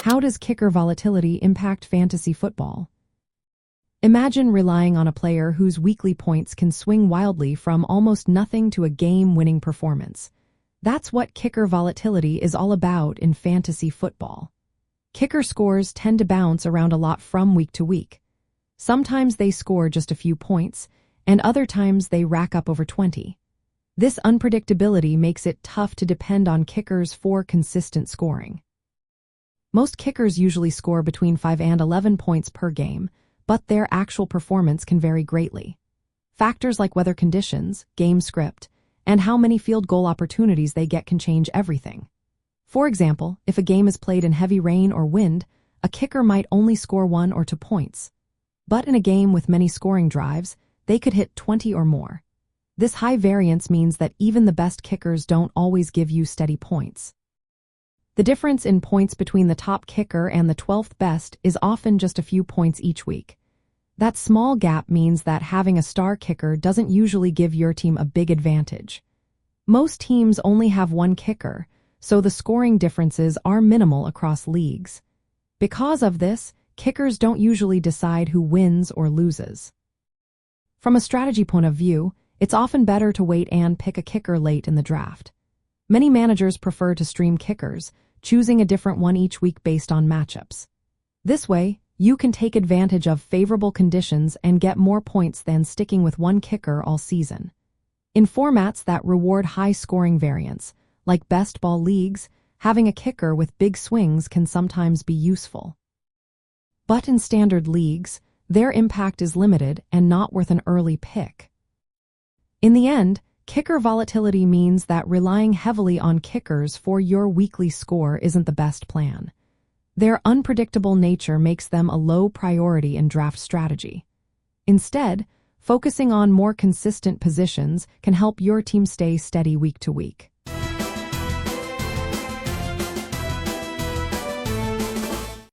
How does kicker volatility impact fantasy football? Imagine relying on a player whose weekly points can swing wildly from almost nothing to a game-winning performance. That's what kicker volatility is all about in fantasy football. Kicker scores tend to bounce around a lot from week to week. Sometimes they score just a few points, and other times they rack up over 20. This unpredictability makes it tough to depend on kickers for consistent scoring. Most kickers usually score between 5 and 11 points per game, but their actual performance can vary greatly. Factors like weather conditions, game script, and how many field goal opportunities they get can change everything. For example, if a game is played in heavy rain or wind, a kicker might only score 1 or 2 points. But in a game with many scoring drives, they could hit 20 or more. This high variance means that even the best kickers don't always give you steady points. The difference in points between the top kicker and the 12th best is often just a few points each week. That small gap means that having a star kicker doesn't usually give your team a big advantage. Most teams only have one kicker, so the scoring differences are minimal across leagues. Because of this, kickers don't usually decide who wins or loses. From a strategy point of view, it's often better to wait and pick a kicker late in the draft. Many managers prefer to stream kickers, choosing a different one each week based on matchups. This way, you can take advantage of favorable conditions and get more points than sticking with one kicker all season. In formats that reward high scoring variance, like best ball leagues, having a kicker with big swings can sometimes be useful. But in standard leagues, their impact is limited and not worth an early pick. In the end, kicker volatility means that relying heavily on kickers for your weekly score isn't the best plan. Their unpredictable nature makes them a low priority in draft strategy. Instead, focusing on more consistent positions can help your team stay steady week to week.